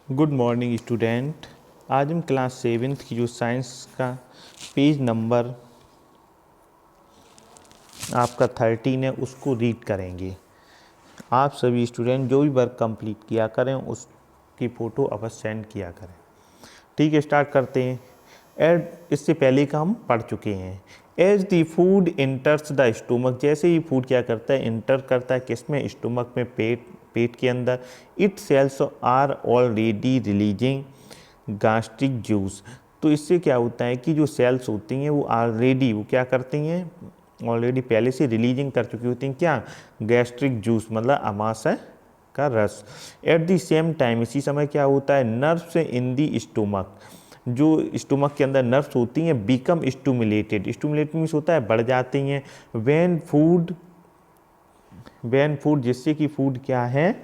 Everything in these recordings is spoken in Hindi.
Good morning student. आज हम क्लास सेवेंथ की जो साइंस का पेज नंबर आपका 13 है उसको रीड करेंगे। आप सभी स्टूडेंट जो भी वर्क कंप्लीट किया करें उसकी फ़ोटो अवश्य सेंड किया करें। ठीक है, स्टार्ट करते हैं। इससे पहले का हम पढ़ चुके हैं। As the food enters the stomach, जैसे ही फूड क्या करता है, इंटर करता है किस में, स्टोमक में, पेट के अंदर। It cells are already releasing gastric juice. तो इससे क्या होता है कि जो सेल्स होती हैं वो ऑलरेडी वो क्या करती हैं, ऑलरेडी पहले से रिलीजिंग कर चुकी होती हैं क्या, गैस्ट्रिक जूस मतलब अमाशय का रस। एट द सेम टाइम, इसी समय क्या होता है, नर्व्स इन दी स्टोमक, जो स्टोमक के अंदर नर्व्स होती हैं बिकम स्टूमुलेटेड। स्टूमुलेटेड मीन्स होता है बढ़ जाती हैं। व्हेन फूड जिससे कि फूड क्या है,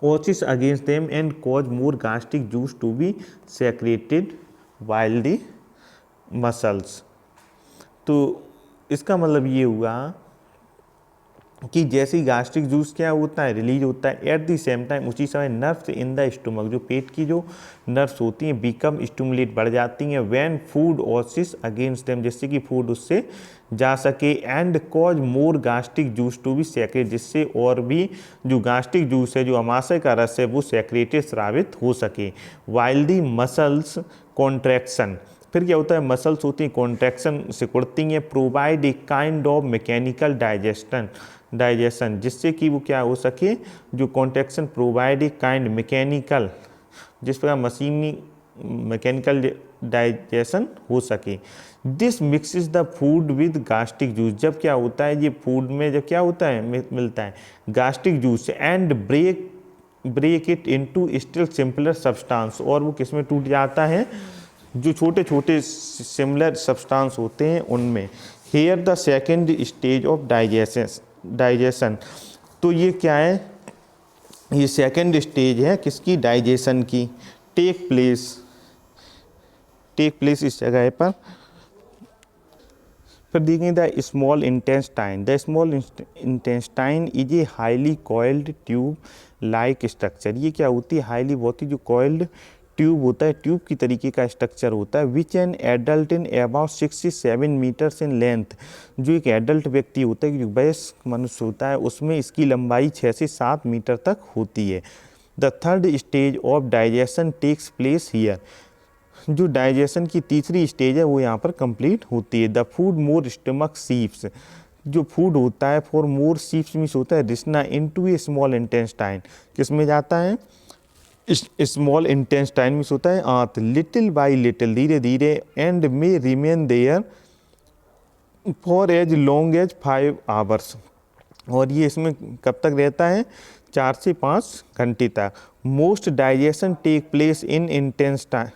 oozes against them and cause more gastric juice to be secreted while the muscles. तो इसका मतलब ये हुआ कि जैसे ही गास्ट्रिक जूस क्या होता है, रिलीज होता है, एट द सेम टाइम उसी समय नर्व्स इन द स्टोमक, जो पेट की जो नर्व्स होती हैं बिकम स्टिमुलेट बढ़ जाती हैं। When food oozes against them, जिससे कि फूड उससे जा सके, and cause more gastric juice to be secrete, जिससे और भी जो गास्ट्रिक जूस है, जो अमाशय का रस है, वो सेक्रेटेड स्रावित हो सके। वाइल दी मसल्स कॉन्ट्रैक्शन, फिर क्या होता है, मसल्स होती हैं कॉन्ट्रैक्शन सिकुड़ती हैं। Provide a kind of mechanical digestion, जिससे कि वो क्या हो सके, जो contraction provide a kind mechanical, जिस प्रकार मशीनी मैकेनिकल डाइजेशन हो सके। This mixes the food with gastric juice, जब क्या होता है, ये फूड में जब क्या होता है, मिलता है gastric juice, and break it into still simpler substance, और वो किस में टूट जाता है, जो छोटे छोटे सिमिलर सब्सटेंस होते हैं उनमें। Here the second stage of digestion, तो ये क्या है, ये सेकेंड स्टेज है किसकी, डाइजेशन की। टेक प्लेस इस जगह पर। फिर देखेंगे the small intestine. The small intestine is a highly coiled tube like structure. ये क्या होती है, हाईली बहुत ही जो कॉइल्ड ट्यूब होता है, ट्यूब की तरीके का स्ट्रक्चर होता है। विच एन एडल्ट इन अबाउट 6 से 7 मीटर्स इन लेंथ, जो एक एडल्ट व्यक्ति होता है, जो वयस्क मनुष्य होता है, उसमें इसकी लंबाई 6 से 7 मीटर तक होती है। The third stage of digestion takes place here, जो डाइजेशन की तीसरी स्टेज है वो यहाँ पर कंप्लीट होती है। द फूड मोर स्टमक सीप्स, जो फूड होता है फॉर मोर सीप्स मीन्स होता है रिसना इनटू ए स्मॉल इंटेस्टाइन, किस में जाता है, स्मॉल इंटेस्टाइन मीन्स होता है आंत। लिटिल बाई लिटिल, धीरे धीरे, and may remain there for as long as 5 hours, और ये इसमें कब तक रहता है, 4 से 5 घंटे तक। Most digestion take place in intestine,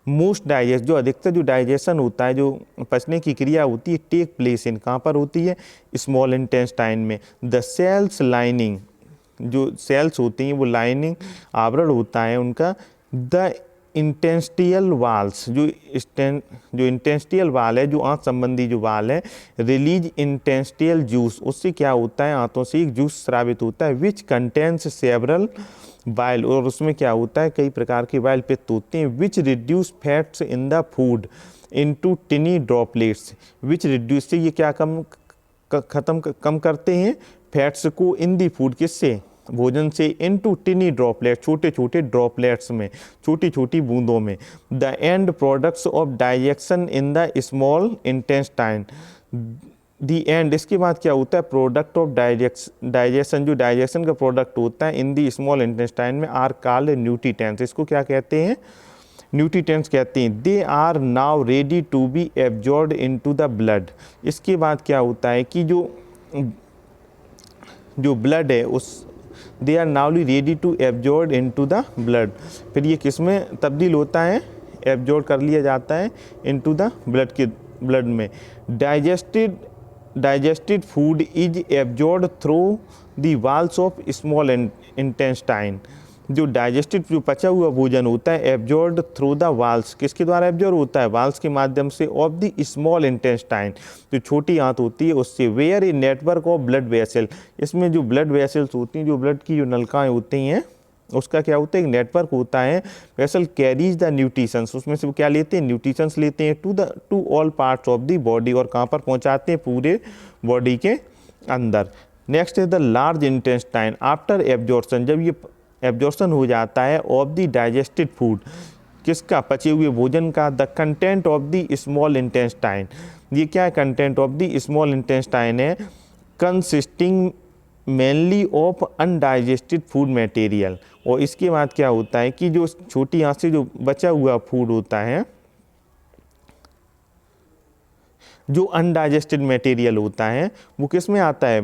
most digest, जो अधिकतर जो डाइजेशन होता है, जो पचने की क्रिया होती है, टेक प्लेस इन, कहाँ पर होती है, स्मॉल इंटेस्टाइन में। द सेल्स लाइनिंग, जो सेल्स होती हैं वो लाइनिंग आवरण होता है उनका। द इंटेस्टियल वाल्स, जो इंटेस्टियल वाल है, जो आंत संबंधी जो वाल है, रिलीज इंटेस्टियल जूस, उससे क्या होता है, आंतों से एक जूस स्रावित होता है। विच कंटेंस सेवरल बाइल, और उसमें क्या होता है, कई प्रकार के बाइल पित्त होते हैं। Which reduce fats in the food into टिनी droplets, which reduce से ये क्या कम करते हैं फैट्स को, इन दी फूड, किससे, भोजन से, इनटू टिनी ड्रॉपलेट, छोटे छोटे ड्रॉपलेट्स में, छोटी छोटी बूंदों में। The end products of digestion in the small intestine, the end, इसके बाद क्या होता है, प्रोडक्ट ऑफ डाइजेशन, जो डाइजेशन का प्रोडक्ट होता है इन दी स्मॉल इंटेस्टाइन में, आर कॉल्ड न्यूट्रिएंट्स, इसको क्या कहते हैं, न्यूट्रिएंट्स कहते हैं। They are now ready to be absorbed into the blood, इसके बाद क्या होता है कि जो ब्लड है उस, they are now ready to absorb into the blood, फिर ये किस में तब्दील होता है, एब्जॉर्ब कर लिया जाता है इनटू द ब्लड में। Digested food is absorb through the walls of small intestine, जो डाइजेस्टेड जो पचा हुआ भोजन होता है एब्जॉर्ब थ्रू द वाल्स, किसके द्वारा एब्जॉर्ब होता है, वाल्स के माध्यम से, ऑफ द स्मॉल इंटेस्टाइन, जो छोटी आंत होती है उससे, where a network of blood vessel, इसमें जो ब्लड वेसल्स होती हैं, जो ब्लड की जो नलिकाएं होती हैं उसका क्या होता है, एक नेटवर्क होता है, वेसल कैरीज द न्यूट्रिशंस, उसमें से वो क्या लेते हैं, न्यूट्रिशंस लेते हैं to all parts of the body, और कहाँ पर पहुँचाते हैं, पूरे बॉडी के अंदर। Next is the large intestine after absorption, जब ये एब्जॉर्प्शन हो जाता है ऑफ द डाइजेस्टेड फूड, किसका, पचे हुए भोजन का, the content of the small intestine, ये क्या है, content of the small intestine है, consisting mainly of undigested food material, और इसके बाद क्या होता है कि जो छोटी आंत से जो बचा हुआ फूड होता है, जो अनडाइजेस्टेड मटेरियल होता है वो किस में आता है,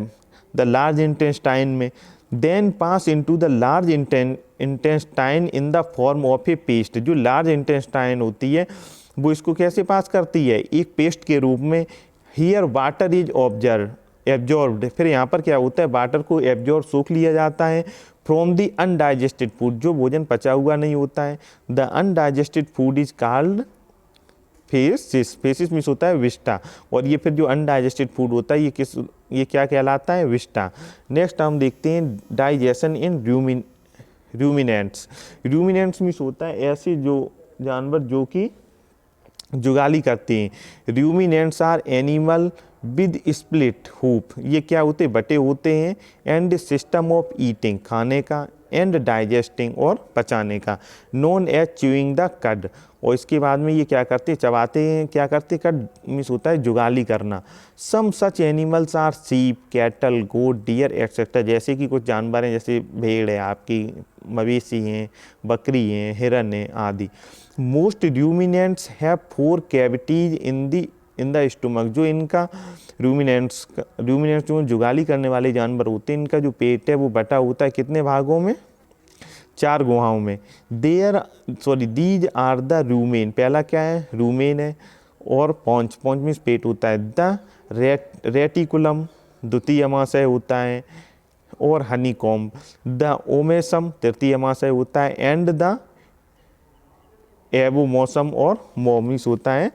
द लार्ज इंटेस्टाइन में, then pass into the large intestine in the form of a paste, जो लार्ज इंटेस्टाइन होती है वो इसको कैसे पास करती है, एक पेस्ट के रूप में, हियर वाटर इज एब्जॉर्ब्ड, फिर यहाँ पर क्या होता है, वाटर को एब्जॉर्ब सोख लिया जाता है, फ्रॉम द अनडाइजेस्टेड फूड, जो भोजन पचा हुआ नहीं होता है, the undigested food is called faces, faces means होता है विस्टा, और ये फिर जो अनडाइजेस्टेड फूड होता है ये क्या कहलाता है, विस्टा। नेक्स्ट हम देखते हैं डाइजेशन इन रूमिनेंट्स, रूमिनेंट्स मीन्स होता है ऐसे जो जानवर जो कि जुगाली करते हैं, ruminants are animal with split hoof, ये क्या होते हैं, बटे होते हैं, एंड सिस्टम ऑफ ईटिंग, खाने का, एंड डाइजेस्टिंग और पचाने का, नोन एज च्यूइंग द कड, और इसके बाद में ये क्या करते हैं, चबाते हैं, क्या करते हैं, कड मीन्स होता है जुगाली करना। सम सच एनिमल्स आर सीप, कैटल, गोट, डियर एक्सेट्रा, जैसे कि कुछ जानवर हैं, जैसे भेड़ है आपकी, मवेशी हैं, बकरी हैं, हिरन हैं आदि। Most ruminants have 4 cavities in the stomach, जो इनका रूमिनेंट्स जो जुगाली करने वाले जानवर होते हैं, इनका जो पेट है वो बटा होता है कितने भागों में, 4 गुहाओं में। दीज आर द रूमेन, पहला क्या है, रूमेन है, और पॉन्च मीन्स पेट होता है, द रेटिकुलम द्वितीय अमाशय होता है, और हनीकॉम्ब, द ओमेसम तृतीय अमाशय होता है, एंड द एबोमोसम और मोमिस होता है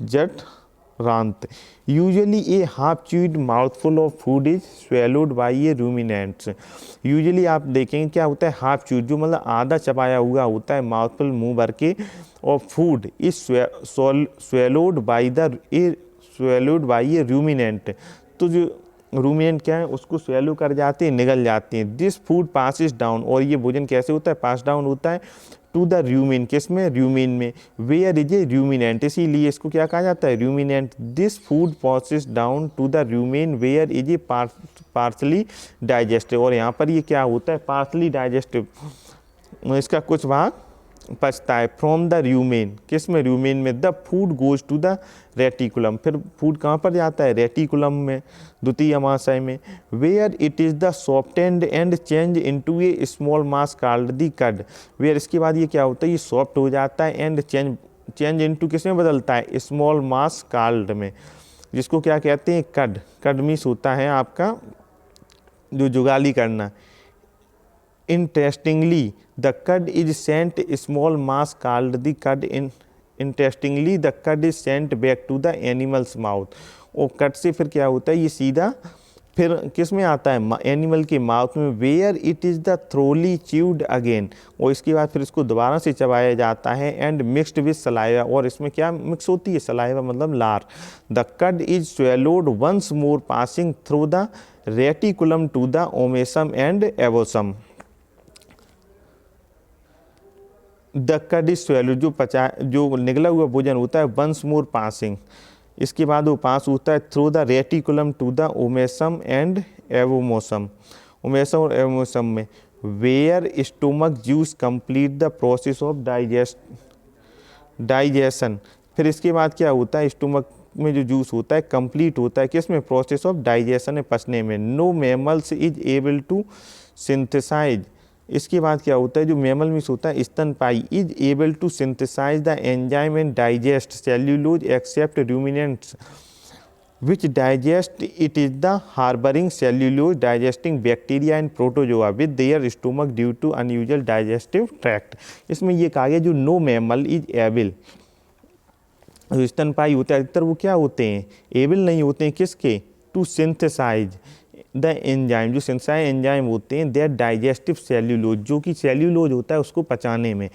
जट रांत। Usually a half chewed mouthful of food is swallowed by a ruminants, usually आप देखेंगे क्या होता है, हाफ च्यूड जो मतलब आधा चबाया हुआ होता है, माउथफुल मुंह भर के, और food is swallowed by A ruminant, तो जो रूमिनेंट क्या है उसको स्वेलो कर जाते हैं, निगल जाते हैं। दिस फूड पासिस डाउन, और ये भोजन कैसे होता है, पास डाउन होता है टू द रूमिन, किस में, रूमिन में, वेयर इज ए रूमिनेंट, इसीलिए इसको क्या कहा जाता है, ruminant. This food passes down to the rumen where is a partly digestive, और यहाँ पर ये क्या होता है, पार्सली डाइजेस्टिव, इसका कुछ भाग पचता है, फ्रॉम द रूमेन, किस में, रूमेन में। The food goes to the reticulum, फिर फूड कहाँ पर जाता है, रेटिकुलम में, द्वितीय अमाशय में, where it is the softened and change into a small mass called the cud, where इसके बाद ये क्या होता है, ये सॉफ्ट हो जाता है, एंड चेंज इनटू किस में बदलता है, स्मॉल मास कॉल्ड में, जिसको क्या कहते हैं, कड। कड मीन्स होता है आपका जो जुगाली करना। Interestingly, the cud is sent small mass called the cud. Interestingly, the cud is sent back to the animal's mouth. और कट से फिर क्या होता है, ये सीधा फिर किस में आता है, एनिमल के माउथ में, where it is the thoroughly chewed again, और इसके बाद फिर इसको दोबारा से चबाया जाता है, एंड मिक्सड विद सलाइवा, और इसमें क्या मिक्स होती है, सलाइवा मतलब लार। The cud is swallowed once more passing through the reticulum to the omasum and abomasum. The cud is swallow, जो निगला हुआ भोजन होता है, वंस मोर पासिंग, इसके बाद वो पास होता है through the reticulum to the omasum and abomasum, omasum और एवोमोसम में, where stomach juice complete the process of digestion. फिर इसके बाद क्या होता है, स्टोमक में जो जूस होता है कंप्लीट होता है किसमें, प्रोसेस ऑफ डाइजेशन है, पचने में। No mammals is able to synthesise, इसके बाद क्या होता है, जो मैमल मीन्स होता है स्तनपाई, is able to synthesise the enzyme and digest cellulose except ruminants, which digest it is the harboring cellulose digesting bacteria and protozoa with their stomach due to unusual digestive tract। इसमें ये कहा गया जो नो मैमल इज एबल, जो स्तनपायी होते हैं अधिकतर वो क्या होते हैं, एबल नहीं होते हैं किसके, टू सिंथेसाइज द एंजाइम, जो सिंथेसाइज एंजाइम होते हैं दैट डाइजेस्टिव सेल्यूलोज, जो कि सेल्यूलोज होता है उसको पचाने में,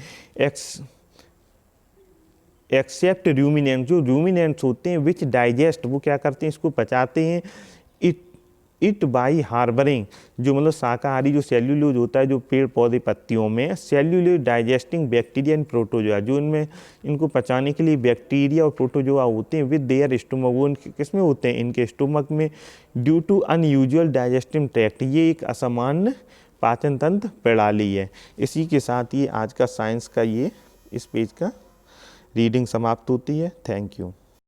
एक्सेप्ट रूमिनेंट, जो रूमिनेंट्स होते हैं विच डाइजेस्ट, वो क्या करते हैं इसको पचाते हैं, इट बाई हार्बरिंग, जो मतलब शाकाहारी जो सेल्यूलोज होता है जो पेड़ पौधे पत्तियों में, cellulose digesting bacteria and protozoa, जो इनमें इनको पचाने के लिए बैक्टीरिया और प्रोटोजोआ होते हैं विद देयर स्टोमक, वो किस में होते हैं, इनके स्टोमक में, due to unusual digestive tract, ये एक असामान्य पाचन तंत्र प्रणाली है। इसी के साथ ये आज का साइंस का ये इस पेज का रीडिंग समाप्त होती है। Thank you.